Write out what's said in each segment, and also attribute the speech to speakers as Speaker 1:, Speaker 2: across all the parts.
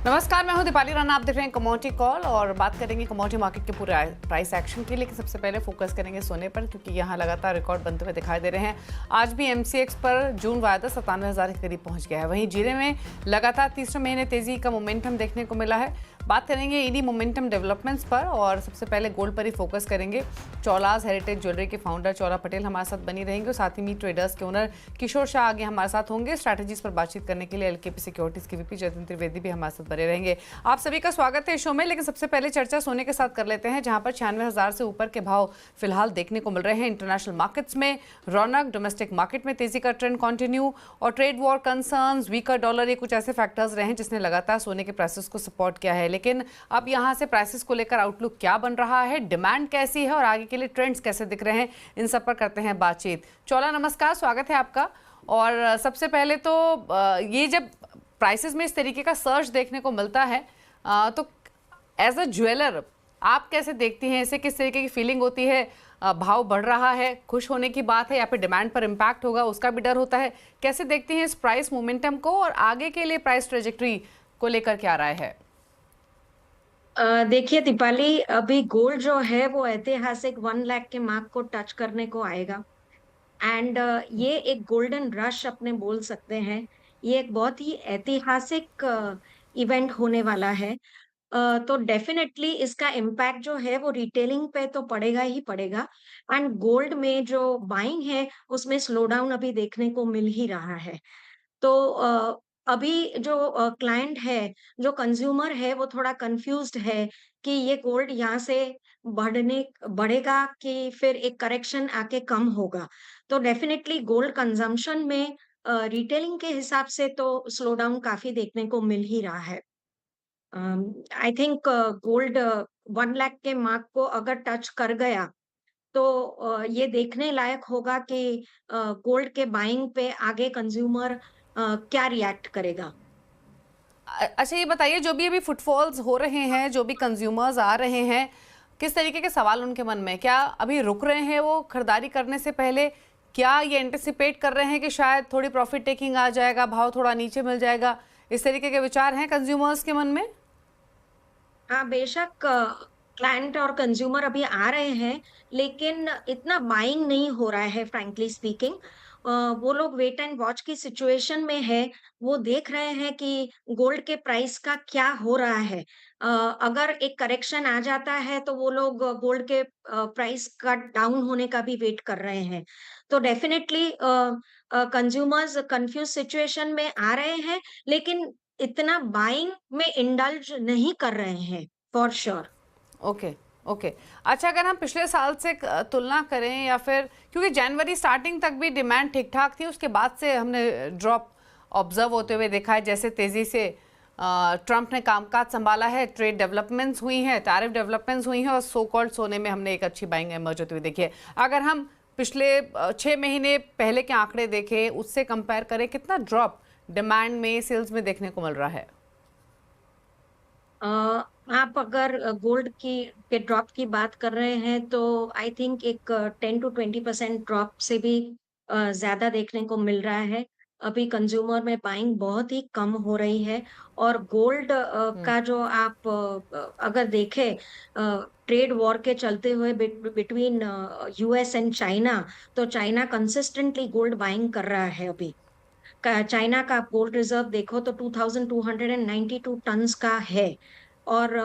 Speaker 1: नमस्कार, मैं हूं दीपाली राणा। आप देख रहे हैं कमोडिटी कॉल और बात करेंगे कमोडिटी मार्केट के पूरे प्राइस एक्शन की। लेकिन सबसे पहले फोकस करेंगे सोने पर, क्योंकि यहां लगातार रिकॉर्ड बनते हुए दिखाई दे रहे हैं। आज भी एमसीएक्स पर जून वायदा 97,000 के करीब पहुंच गया है। वहीं जीरे में लगातार तीसरे महीने तेजी का मोमेंटम देखने को मिला है। बात करेंगे इन्हीं मोमेंटम डेवलपमेंट्स पर और सबसे पहले गोल्ड पर ही फोकस करेंगे। चौलास हेरिटेज ज्वेलरी के फाउंडर चौला पटेल हमारे साथ बनी रहेंगे और साथ ही मीट ट्रेडर्स के ओनर किशोर शाह आगे हमारे साथ होंगे। स्ट्रैटेजीज पर बातचीत करने के लिए एलकेपी सिक्योरिटीज के वीपी जतिन त्रिवेदी भी हमारे साथ बने रहेंगे। आप सभी का स्वागत है इस शो में। लेकिन सबसे पहले चर्चा सोने के साथ कर लेते हैं, जहां पर 96,000 से ऊपर के भाव फिलहाल देखने को मिल रहे हैं। इंटरनेशनल मार्केट्स में रौनक, डोमेस्टिक मार्केट में तेजी का ट्रेंड कंटिन्यू और trade war concerns, weaker dollar, ये कुछ ऐसे फैक्टर्स रहे हैं जिसने लगातार सोने के प्राइसेस को सपोर्ट किया है। लेकिन अब यहां से प्राइसेस को लेकर आउटलुक क्या बन रहा है, डिमांड कैसी है और आगे के लिए ट्रेंड्स कैसे दिख रहे हैं, इन सब पर करते हैं बातचीत। चौला, नमस्कार, स्वागत है आपका। और सबसे पहले तो ये जब प्राइसेस में इस तरीके का सर्च देखने को मिलता है तो एज अ ज्वेलर आप कैसे देखती हैं इसे? किस तरीके की फीलिंग होती है? भाव बढ़ रहा है, खुश होने की बात है या फिर डिमांड पर इम्पैक्ट होगा उसका भी डर होता है? कैसे देखती हैं इस प्राइस मोमेंटम को और आगे के लिए प्राइस ट्रेजेक्ट्री को लेकर क्या राय है?
Speaker 2: देखिए दीपाली, अभी गोल्ड जो है वो ऐतिहासिक 1 लाख के मार्क को टच करने को आएगा। एंड ये एक गोल्डन रश अपने बोल सकते हैं। ये एक बहुत ही ऐतिहासिक इवेंट होने वाला है। तो डेफिनेटली इसका इम्पैक्ट जो है वो रिटेलिंग पे तो पड़ेगा ही पड़ेगा। एंड गोल्ड में जो बाइंग है उसमें स्लो डाउन अभी देखने को मिल ही रहा है। तो अभी जो क्लाइंट है, जो कंज्यूमर है, वो थोड़ा कन्फ्यूज़्ड है कि ये गोल्ड यहाँ से बढ़ेगा कि फिर एक करेक्शन आके कम होगा। तो डेफ़िनेटली गोल्ड कंज़म्पशन में रिटेलिंग के हिसाब से तो स्लो डाउन काफ़ी देखने को मिल ही रहा है। आई थिंक गोल्ड 1 लाख के मार्क को अगर टच कर गया, तो ये देखने लायक होगा कि गोल्ड के बाइंग पे आगे कंज्यूमर क्या रिएक्ट करेगा।
Speaker 1: अच्छा, ये बताइए, जो भी अभी फुटफॉल्स हो रहे हैं, जो भी कंज्यूमर्स आ रहे हैं, किस तरीके के सवाल उनके मन में? क्या अभी रुक रहे हैं वो खरीदारी करने से पहले? क्या ये एंटिसिपेट कर रहे हैं कि शायद थोड़ी प्रॉफिट टेकिंग आ जाएगा, भाव थोड़ा नीचे मिल जाएगा? इस तरीके के विचार हैं कंज्यूमर्स के मन में?
Speaker 2: हाँ, बेशक क्लाइंट और कंज्यूमर अभी आ रहे हैं, लेकिन इतना बाइंग नहीं हो रहा है फ्रैंकली स्पीकिंग। वो लोग वेट एंड वॉच की सिचुएशन में है, वो देख रहे हैं कि गोल्ड के प्राइस का क्या हो रहा है। अगर एक करेक्शन आ जाता है, तो वो लोग गोल्ड के प्राइस का डाउन होने का भी वेट कर रहे हैं। तो डेफिनिटली कंज्यूमर्स कन्फ्यूज़ सिचुएशन में आ रहे हैं, लेकिन इतना बाइंग में इंडल्ज नहीं कर रहे हैं, फॉर श्योर।
Speaker 1: Okay, okay. अच्छा, अगर हम पिछले साल से तुलना करें या फिर, क्योंकि जनवरी स्टार्टिंग तक भी डिमांड ठीक-ठाक थी, उसके बाद से हमने ड्रॉप ऑब्जर्व होते हुए देखा है। जैसे तेज़ी से ट्रंप ने कामकाज संभाला है, ट्रेड डेवलपमेंट्स हुई हैं, टैरिफ डेवलपमेंट्स हुई हैं और सो कॉल्ड सोने में हमने एक अच्छी बाइंग इमर्ज होती हुई देखी है। अगर हम पिछले 6 महीने पहले के आंकड़े देखें, उससे कंपेयर करें, कितना ड्रॉप डिमांड में, सेल्स में देखने को मिल रहा है?
Speaker 2: अ, आप अगर गोल्ड की के ड्रॉप की बात कर रहे हैं, तो आई थिंक एक 10 टू 20% ड्रॉप से भी ज़्यादा देखने को मिल रहा है। अभी कंज्यूमर में बाइंग बहुत ही कम हो रही है और गोल्ड
Speaker 1: हुँ।
Speaker 2: का जो आप अगर देखें ट्रेड वॉर के चलते हुए बिटवीन यूएस एंड चाइना, तो चाइना कंसिस्टेंटली गोल्ड बाइंग कर रहा है अभी। चाइना का आप गोल्ड रिजर्व देखो तो 2292 टन्स का है और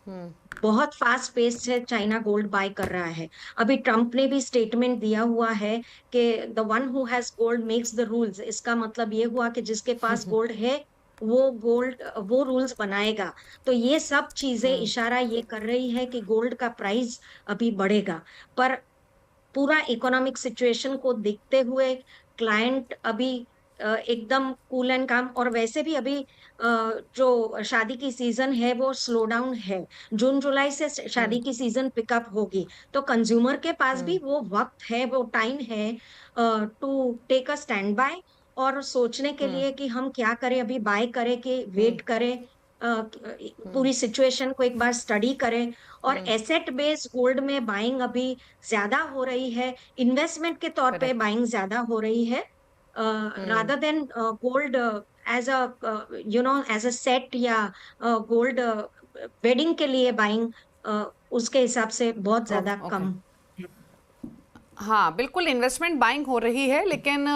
Speaker 1: हुँ।
Speaker 2: बहुत फास्ट पेस से चाइना गोल्ड बाय कर रहा है। अभी ट्रंप ने भी स्टेटमेंट दिया हुआ है कि the one who has gold makes the rules. इसका मतलब ये हुआ कि जिसके पास गोल्ड है, वो रूल्स बनाएगा। तो ये सब चीज़ें
Speaker 1: हुँ।
Speaker 2: इशारा ये कर रही है कि गोल्ड का प्राइस अभी बढ़ेगा। पर पूरा इकोनॉमिक सिचुएशन को देखते हुए क्लाइंट अभी एकदम कूल एंड काम और वैसे भी अभी जो शादी की सीजन है वो स्लो डाउन है। जून जुलाई से
Speaker 1: हुँ।
Speaker 2: शादी की सीजन पिकअप होगी, तो कंज्यूमर के पास भी
Speaker 1: हुँ।
Speaker 2: वो वक्त है, वो टाइम है to take a stand by और सोचने के
Speaker 1: हुँ।
Speaker 2: लिए कि हम क्या करें, अभी बाय करें कि
Speaker 1: हुँ।
Speaker 2: वेट करें।
Speaker 1: हुँ।
Speaker 2: पूरी सिचुएशन को एक बार स्टडी करें और
Speaker 1: हुँ।
Speaker 2: एसेट बेस्ड गोल्ड में बाइंग अभी ज़्यादा हो रही है, इन्वेस्टमेंट के तौर पे
Speaker 1: करेक्ट।
Speaker 2: बाइंग ज़्यादा हो रही है
Speaker 1: हुँ।
Speaker 2: Rather than gold as a as a set या गोल्ड वेडिंग के लिए बाइंग, उसके हिसाब से बहुत ज्यादा
Speaker 1: ओके।
Speaker 2: कम है।
Speaker 1: हाँ, बिल्कुल इन्वेस्टमेंट बाइंग हो रही है, लेकिन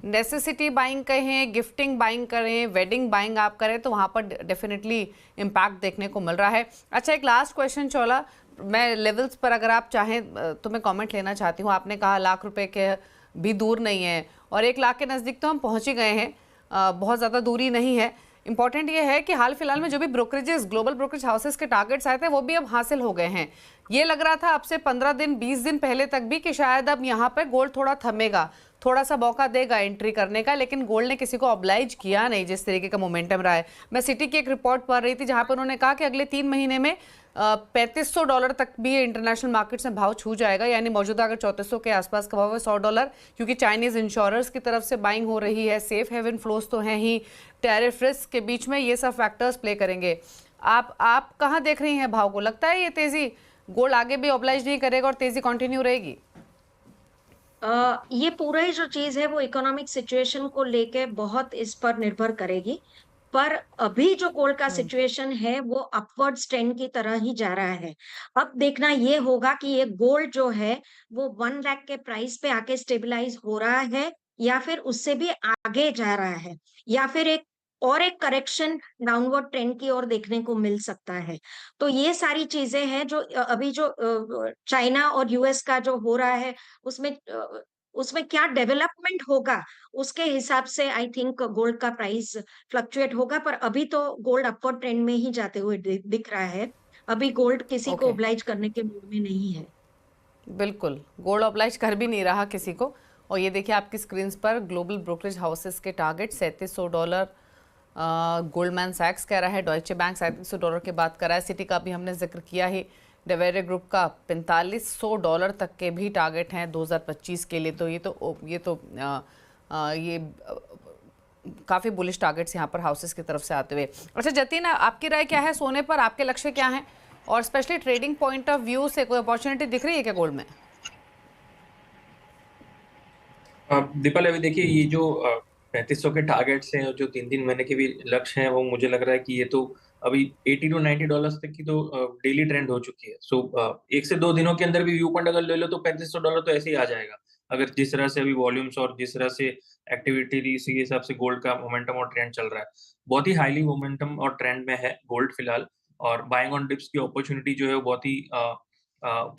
Speaker 1: नेसेसिटी बाइंग कहें, गिफ्टिंग बाइंग करें, वेडिंग बाइंग आप करें तो वहाँ पर डेफिनेटली इम्पैक्ट देखने को मिल रहा है। अच्छा, एक लास्ट क्वेश्चन चोला, मैं लेवल्स पर अगर आप चाहें तो मैं कमेंट लेना चाहती हूँ। आपने कहा लाख रुपए के भी दूर नहीं है और 1 लाख के नज़दीक तो हम पहुँच ही गए हैं, बहुत ज़्यादा दूरी नहीं है। इंपॉर्टेंट ये है कि हाल फिलहाल में जो भी ब्रोकरेजेस, ग्लोबल ब्रोकरेज हाउसेस के टारगेट्स आए थे वो भी अब हासिल हो गए हैं। ये लग रहा था अब से 15 दिन 20 दिन पहले तक भी कि शायद अब यहाँ पे गोल्ड थोड़ा थमेगा, थोड़ा सा मौका देगा एंट्री करने का, लेकिन गोल्ड ने किसी को ऑब्लाइज किया नहीं जिस तरीके का मोमेंटम रहा है। मैं सिटी की एक रिपोर्ट पढ़ रही थी जहां पर उन्होंने कहा कि अगले 3 महीने में $3500 तक भी इंटरनेशनल मार्केट्स में भाव छू जाएगा, यानी मौजूदा अगर 3400 के आसपास का भाव है $100, क्योंकि चाइनीज इंश्योरर्स की तरफ से बाइंग हो रही है, सेफ हेवन फ्लोज तो हैं ही, टैरिफ रिस्क के बीच में ये सब फैक्टर्स प्ले करेंगे। आप कहाँ देख रही हैं भाव को? लगता है ये तेजी गोल्ड आगे भी ऑब्लाइज नहीं करेगा और तेजी कंटिन्यू रहेगी?
Speaker 2: ये पूरा ही जो चीज है वो इकोनॉमिक सिचुएशन को लेके बहुत इस पर निर्भर करेगी। पर अभी जो गोल्ड का सिचुएशन है वो अपवर्ड ट्रेंड की तरह ही जा रहा है। अब देखना ये होगा कि ये गोल्ड जो है वो 1 लाख के प्राइस पे आके स्टेबलाइज हो रहा है या फिर उससे भी आगे जा रहा है, या फिर एक करेक्शन डाउनवर्ड ट्रेंड की ओर देखने को मिल सकता है। तो ये सारी चीजें हैं जो अभी जो चाइना और यूएस का जो हो रहा है उसमें उसमें क्या डेवलपमेंट होगा, उसके हिसाब से आई थिंक गोल्ड का प्राइस फ्लक्चुएट होगा। पर अभी तो गोल्ड अपवर्ड ट्रेंड में ही जाते हुए दिख रहा है। अभी गोल्ड किसी को
Speaker 1: ओके,
Speaker 2: ओब्लाइज करने के मूड में नहीं है।
Speaker 1: बिल्कुल गोल्ड ऑब्लाइज कर भी नहीं रहा किसी को। और ये देखिए आपकी स्क्रीन पर ग्लोबल ब्रोकरेज हाउसेस के टारगेट $3700, गोल्डमैन सैक्स कह रहा है, डॉइचे बैंक $3700 की बात कर रहा है, सिटी का भी हमने जिक्र किया ही, डेवेरे ग्रुप का $4500 तक के भी टारगेट हैं 2025 के लिए। तो ये काफ़ी बुलिश टारगेट्स यहाँ पर हाउसेस की तरफ से आते हुए। अच्छा जतिन, आपकी राय क्या है सोने पर? आपके लक्ष्य क्या हैं, और specially trading point of view से कोई अपॉर्चुनिटी दिख रही है क्या गोल्ड में?
Speaker 3: दीपाली, अभी देखिए ये जो 3500 के टारगेट्स हैं और जो 3-3 महीने के भी लक्ष्य हैं, वो मुझे लग रहा है कि ये तो अभी $80 to $90 तक की तो डेली ट्रेंड हो चुकी है। सो 1 से 2 दिनों के अंदर भी व्यू पॉइंट अगर ले लो तो $3500 तो ऐसे ही आ जाएगा, अगर जिस तरह से अभी वॉल्यूम्स और जिस तरह से एक्टिविटी इसी हिसाब से गोल्ड का मोमेंटम और ट्रेंड चल रहा है। बहुत ही हाईली मोमेंटम और ट्रेंड में है गोल्ड फिलहाल। और बाइंग ऑन डिप्स की अपॉर्चुनिटी जो है वो बहुत ही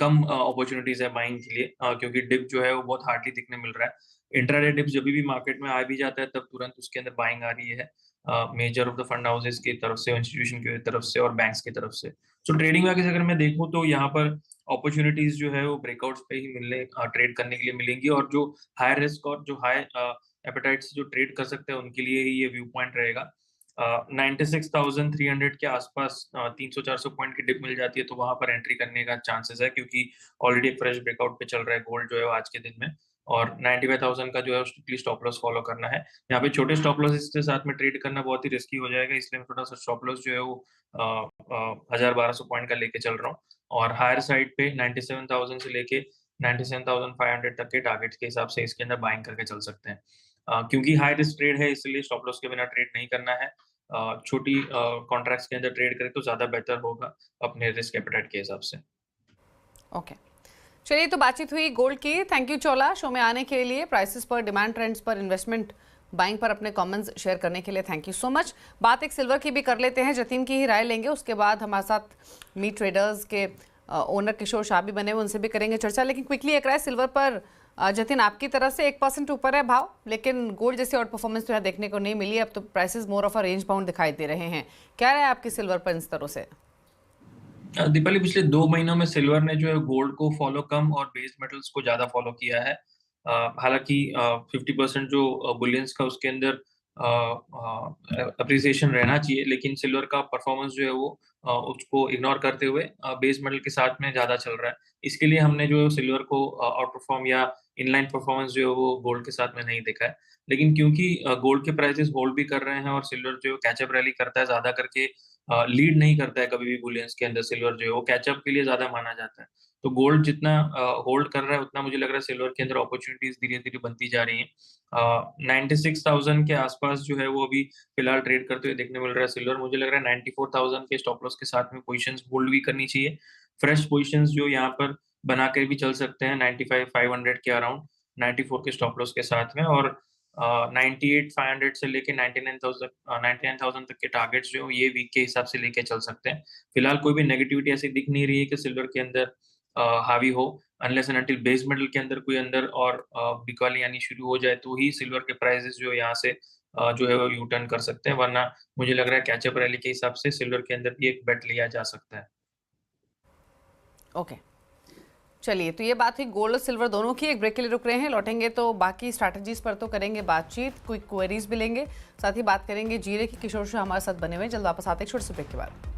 Speaker 3: कम अपॉर्चुनिटीज है बाइंग के लिए, क्योंकि डिप जो है वो बहुत हार्डली दिखने मिल रहा है। इंट्राडे डिप्स जब भी मार्केट में आ भी जाता है तब तुरंत उसके अंदर बाइंग आ रही है, measure of the fund houses की तरफ से, इंस्टीट्यूशन की तरफ से और बैंक्स की तरफ से। सो ट्रेडिंग वैल्यूज अगर मैं देखूं तो यहाँ पर अपॉर्चुनिटीज जो है वो ब्रेकआउट्स पे ही मिलने ट्रेड करने के लिए मिलेंगी, और जो हाई रिस्क और जो हाई एपेटाइट से जो ट्रेड कर सकते हैं उनके लिए ही ये व्यू पॉइंट रहेगा। 96,300 के आसपास 300-400 पॉइंट की डिप मिल जाती है तो वहां पर एंट्री करने का चांसेस है, क्योंकि ऑलरेडी एक फ्रेश ब्रेकआउट पे चल रहा है गोल्ड जो है वो आज के दिन में। और 95,000 का जो है स्ट्रिक्टली स्टॉप लॉस फॉलो करना है। यहाँ पे छोटे स्टॉप लॉसेस के साथ में ट्रेड करना बहुत ही रिस्की हो जाएगा, इसलिए मैं थोड़ा सा स्टॉप लॉस जो है वो 1000-1200 पॉइंट का लेके चल रहा हूँ। और हायर साइड पे 97,000 से लेके 97,500 तक के टारगेट्स के हिसाब से इसके अंदर बाइंग करके चल सकते हैं। क्योंकि हाई रिस्क ट्रेड है इसलिए स्टॉप लॉस के बिना ट्रेड नहीं करना है। छोटी कॉन्ट्रैक्ट्स के अंदर ट्रेड करें तो ज़्यादा बेहतर होगा अपने रिस्क एपेटाइट के हिसाब से।
Speaker 1: ओके, चलिए तो बातचीत हुई गोल्ड की। थैंक यू चोला, शो में आने के लिए, प्राइसेस पर, डिमांड ट्रेंड्स पर, इन्वेस्टमेंट बाइंग पर अपने कमेंट्स शेयर करने के लिए थैंक यू सो मच। बात एक सिल्वर की भी कर लेते हैं, जतिन की ही राय लेंगे, उसके बाद हमारे साथ मीट ट्रेडर्स के ओनर किशोर शाह भी बने हुए, उनसे भी करेंगे चर्चा। लेकिन क्विकली एक राय सिल्वर पर, जतिन आपकी तरफ से 1% ऊपर है भाव, लेकिन गोल्ड जैसी आउट परफॉर्मेंस तो यहाँ देखने को नहीं मिली। अब तो prices more of a range bound दिखाई दे रहे हैं। क्या राय आपकी सिल्वर पर इन स्तरों से?
Speaker 3: दीपाली, पिछले 2 महीनों में सिल्वर ने जो है गोल्ड को फॉलो कम और बेस मेटल्स को ज्यादा फॉलो किया है। हालांकि 50% जो बुलियंस का उसके अंदर अप्रिसिएशन रहना चाहिए, लेकिन सिल्वर का परफॉर्मेंस जो है वो उसको इग्नोर करते हुए बेस मेटल के साथ में ज्यादा चल रहा है। इसके लिए हमने जो सिल्वर को आउट परफॉर्म या इनलाइन परफॉर्मेंस जो है वो गोल्ड के साथ में नहीं देखा है। लेकिन क्योंकि गोल्ड के प्राइसेस होल्ड भी कर रहे हैं और सिल्वर जो कैचअप रैली करता है, ज्यादा करके लीड नहीं करता है कभी भी बुलियंस के अंदर, सिल्वर जो है वो कैचअप के लिए ज्यादा माना जाता है। तो गोल्ड जितना होल्ड कर रहा है उतना मुझे लग रहा है सिल्वर के अंदर अपॉर्चुनिटीज धीरे-धीरे बनती जा रही हैं। 96,000 के आसपास जो है वो अभी फिलहाल ट्रेड करते हुए देखने मिल रहा है सिल्वर। मुझे लग रहा है 94,000 के स्टॉप लॉस के साथ में पोजीशंस होल्ड भी करनी चाहिए। फ्रेश पोजीशंस जो यहाँ पर बना के भी चल सकते हैं 95,500 के अराउंड, 94 के स्टॉप लॉस के साथ में, और 98,500 से लेके 99,000 तक के टारगेट्स जो हैं ये वीक के हिसाब से लेके चल सकते हैं। फिलहाल कोई भी नेगेटिविटी ऐसी दिख नहीं रही है कि सिल्वर के अंदर हावी हो, unless and until base metal के अंदर कोई अंदर और बिकवाली आनी शुरू हो जाए तो ही सिल्वर के प्राइसेस जो यहाँ से जो है वो यू टर्न कर सकते हैं, वरना मुझे लग रहा है कैचअप रैली के हिसाब से सिल्वर के अंदर भी एक बेट लिया जा सकता है।
Speaker 1: ओके, चलिए, तो ये बात हुई गोल्ड और सिल्वर दोनों की। एक ब्रेक के लिए रुक रहे हैं, लौटेंगे तो बाकी स्ट्रैटेजीज पर तो करेंगे बातचीत, कोई क्वेरीज भी लेंगे, साथ ही बात करेंगे जीरे की। किशोर शाह हमारे साथ बने हुए हैं, जल्द वापस आते हैं एक छोटे से ब्रेक के बाद।